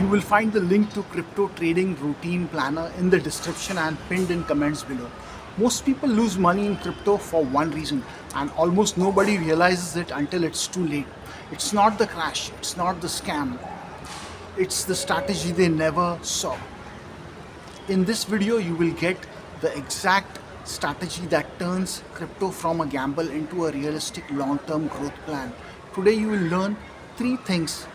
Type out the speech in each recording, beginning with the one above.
You will find the link to crypto trading routine planner in the description and pinned in comments below. Most people lose money in crypto for one reason, and almost nobody realizes it until it's too late. It's not the crash, it's not the scam, it's the strategy they never saw. In this video, you will get the exact strategy that turns crypto from a gamble into a realistic long-term growth plan. Today, you will learn three things.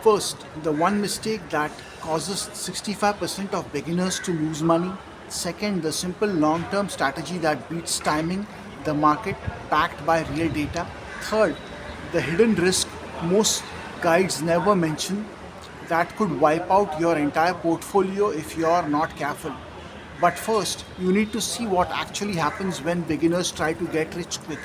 First, the one mistake that causes 65% of beginners to lose money. Second, the simple long-term strategy that beats timing the market backed by real data. Third, the hidden risk most guides never mention that could wipe out your entire portfolio if you are not careful. But first, you need to see what actually happens when beginners try to get rich quick.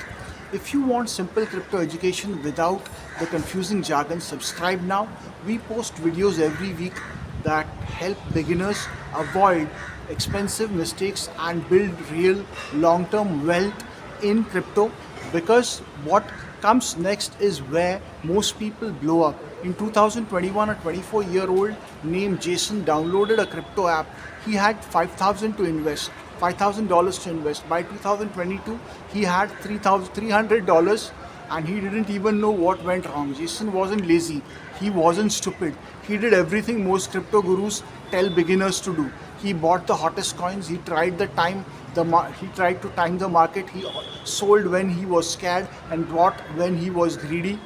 If you want simple crypto education without the confusing jargon, subscribe now. We post videos every week that help beginners avoid expensive mistakes and build real long-term wealth in crypto, because what comes next is where most people blow up. In 2021, a 24-year-old named Jason downloaded a crypto app. He had $5,000 to invest. By 2022, he had $300, and he didn't even know what went wrong. Jason wasn't lazy. He wasn't stupid. He did everything most crypto gurus tell beginners to do. He bought the hottest coins. He tried to time the market. He sold when he was scared and bought when he was greedy.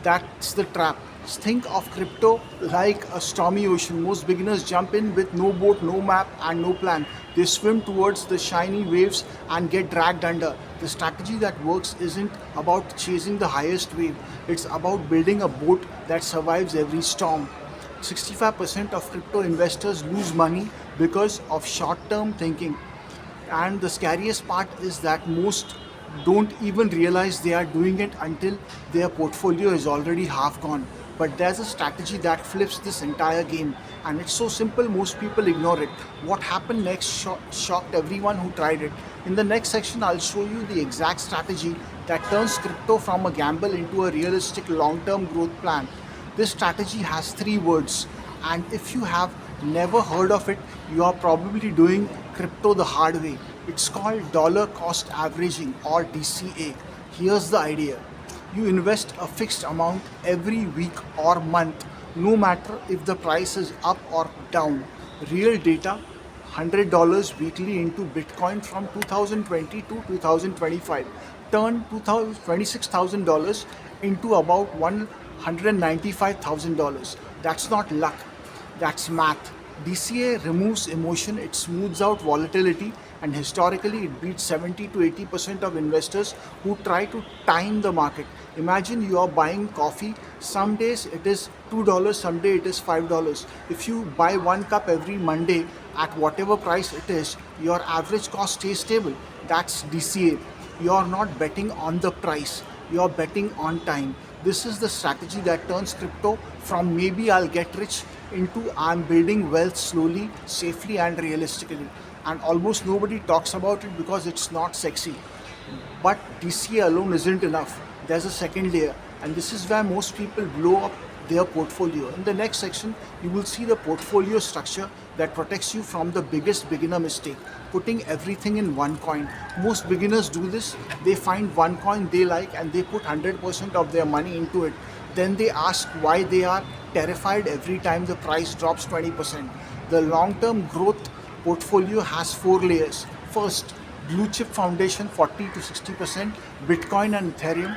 That's the trap. Think of crypto like a stormy ocean. Most beginners jump in with no boat, no map, and no plan. They swim towards the shiny waves and get dragged under. The strategy that works isn't about chasing the highest wave, it's about building a boat that survives every storm. 65% of crypto investors lose money because of short term thinking. And the scariest part is that most don't even realize they are doing it until their portfolio is already half gone. But there's a strategy that flips this entire game, and it's so simple most people ignore it. What happened next shocked everyone who tried it. In the next section, I'll show you the exact strategy that turns crypto from a gamble into a realistic long-term growth plan. This strategy has three words, and if you have never heard of it, you are probably doing crypto the hard way. It's called dollar cost averaging, or DCA. Here's the idea. You invest a fixed amount every week or month, no matter if the price is up or down. Real data, $100 weekly into Bitcoin from 2020 to 2025. Turn $26,000 into about $195,000. That's not luck, that's math. DCA removes emotion, it smooths out volatility, and historically it beats 70 to 80% of investors who try to time the market. Imagine you are buying coffee. Some days it is $2, some day it is $5. If you buy one cup every Monday at whatever price it is, your average cost stays stable. That's DCA. You are not betting on the price, you are betting on time. This is the strategy that turns crypto from maybe I'll get rich into I'm building wealth slowly, safely, and realistically. And almost nobody talks about it because it's not sexy. But DCA alone isn't enough. There's a second layer, and this is where most people blow up their portfolio. In the next section, you will see the portfolio structure that protects you from the biggest beginner mistake, putting everything in one coin. Most beginners do this. They find one coin they like and they put 100% of their money into it. Then they ask why they are terrified every time the price drops 20%. The long-term growth portfolio has four layers. First, blue chip foundation, 40 to 60%, Bitcoin and Ethereum.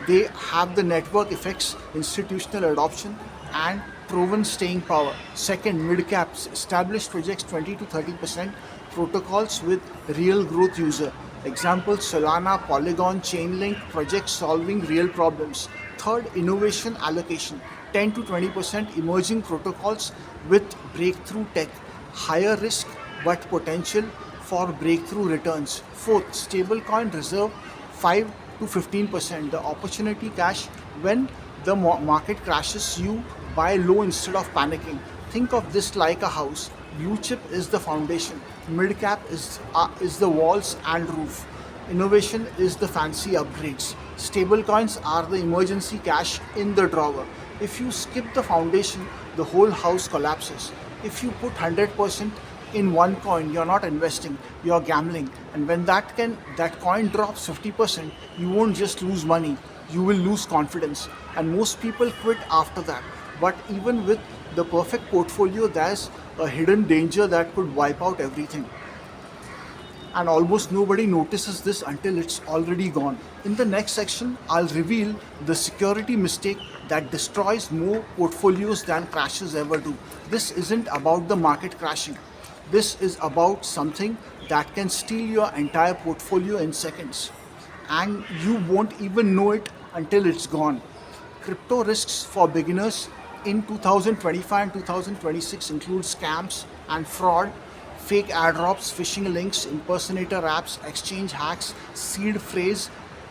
They have the network effects, institutional adoption, and proven staying power. Second, mid caps, established projects, 20 to 30%, protocols with real growth user. Examples: Solana, Polygon, Chainlink, projects solving real problems. Third, innovation allocation, 10 to 20%, emerging protocols with breakthrough tech. Higher risk but potential for breakthrough returns. Fourth, stablecoin reserve, 5 to 15%. The opportunity cash, when the market crashes, you buy low instead of panicking. Think of this like a house. Blue chip is the foundation. Mid cap is the walls and roof. Innovation is the fancy upgrades. Stable coins are the emergency cash in the drawer. If you skip the foundation, the whole house collapses. If you put 100% in one coin, you're not investing, you're gambling. And when that coin drops 50%, you won't just lose money, you will lose confidence. And most people quit after that. But even with the perfect portfolio, there's a hidden danger that could wipe out everything, and almost nobody notices this until it's already gone. In the next section, I'll reveal the security mistake that destroys more portfolios than crashes ever do. This isn't about the market crashing. This is about something that can steal your entire portfolio in seconds, and you won't even know it until it's gone. Crypto risks for beginners in 2025 and 2026 include scams and fraud, fake airdrops, phishing links, impersonator apps, exchange hacks, seed phrase,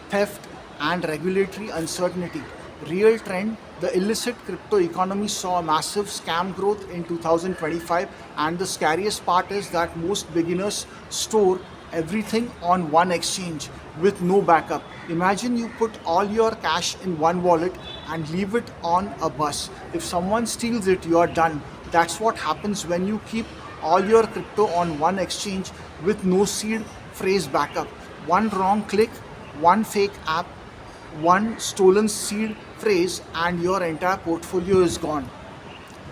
theft, and regulatory uncertainty. Real trend: the illicit crypto economy saw a massive scam growth in 2025, and the scariest part is that most beginners store everything on one exchange with no backup. Imagine you put all your cash in one wallet and leave it on a bus. If someone steals it, you are done. That's what happens when you keep all your crypto on one exchange with no seed phrase backup. One wrong click, one fake app, one stolen seed phrase, and your entire portfolio is gone.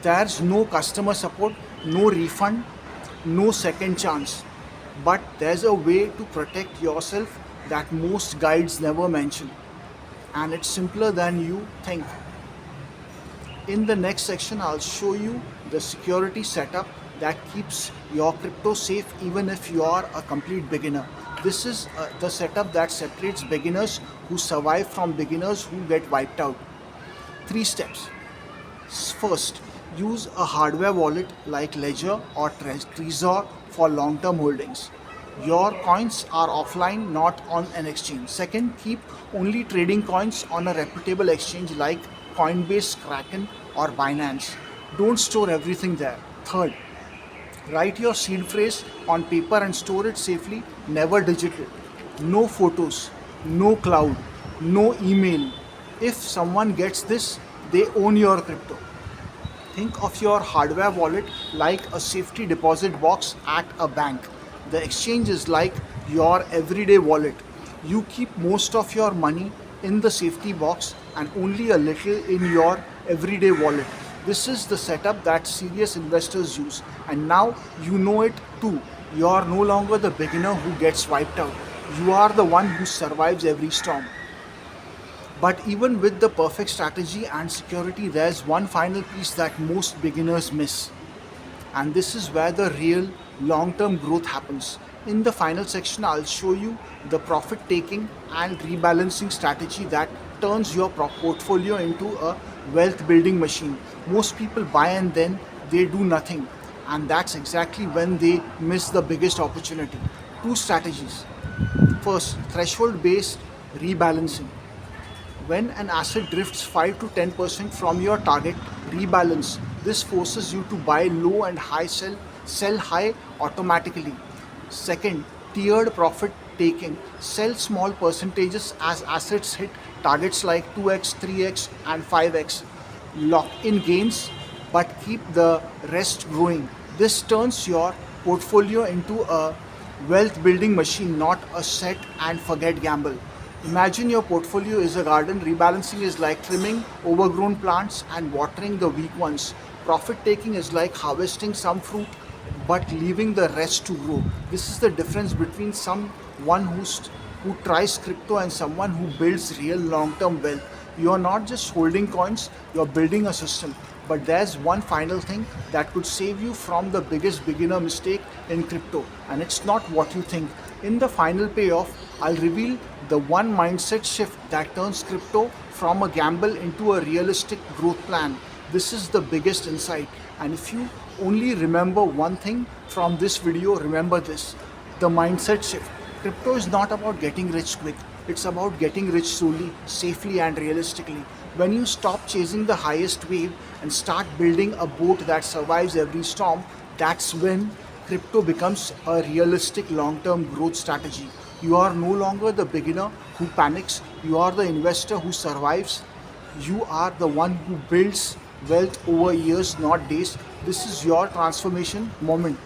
There's no customer support, no refund, no second chance. But there's a way to protect yourself that most guides never mention, and it's simpler than you think. In the next section, I'll show you the security setup that keeps your crypto safe even if you are a complete beginner. This is the setup that separates beginners who survive from beginners who get wiped out. Three steps. First, use a hardware wallet like Ledger or Trezor for long term holdings. Your coins are offline, not on an exchange. Second, keep only trading coins on a reputable exchange like Coinbase, Kraken, or Binance. Don't store everything there. Third, write your seed phrase on paper and store it safely, never digital. No photos, no cloud, no email. If someone gets this, they own your crypto. Think of your hardware wallet like a safety deposit box at a bank. The exchange is like your everyday wallet. You keep most of your money in the safety box and only a little in your everyday wallet. This is the setup that serious investors use. And now you know it too. You are no longer the beginner who gets wiped out. You are the one who survives every storm. But even with the perfect strategy and security, there's one final piece that most beginners miss. And this is where the real long term growth happens. In the final section, I'll show you the profit taking and rebalancing strategy that turns your portfolio into a wealth building machine. Most people buy and then they do nothing, and that's exactly when they miss the biggest opportunity. Two strategies. First, threshold based rebalancing. When an asset drifts 5 to 10% from your target, rebalance. This forces you to buy low and sell high automatically. Second, tiered profit taking. Sell small percentages as assets hit targets like 2x, 3x, and 5x. Lock in gains but keep the rest growing. This turns your portfolio into a wealth building machine, not a set and forget gamble. Imagine your portfolio is a garden. Rebalancing is like trimming overgrown plants and watering the weak ones. Profit taking is like harvesting some fruit but leaving the rest to grow. This is the difference between someone who tries crypto and someone who builds real long-term wealth. You are not just holding coins, you are building a system. But there's one final thing that could save you from the biggest beginner mistake in crypto, and it's not what you think. In the final payoff, I'll reveal the one mindset shift that turns crypto from a gamble into a realistic growth plan. This is the biggest insight, and if you only remember one thing from this video, remember this: the mindset shift. Crypto is not about getting rich quick, it's about getting rich slowly, safely, and realistically. When you stop chasing the highest wave and start building a boat that survives every storm, that's when crypto becomes a realistic long term growth strategy. You are no longer the beginner who panics, you are the investor who survives You are the one who builds wealth over years, not days. This is your transformation moment.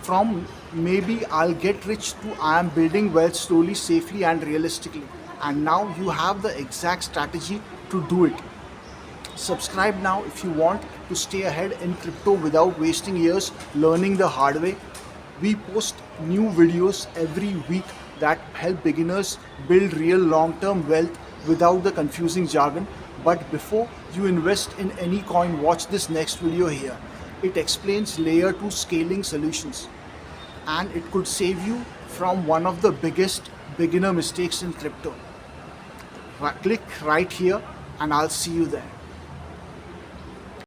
From maybe I'll get rich to I am building wealth slowly, safely, and realistically. And now you have the exact strategy to do it. Subscribe now if you want to stay ahead in crypto without wasting years learning the hard way. We post new videos every week that help beginners build real long term wealth without the confusing jargon. But before you invest in any coin, watch this next video here. It explains layer 2 scaling solutions, and it could save you from one of the biggest beginner mistakes in crypto. Click right here and I'll see you there.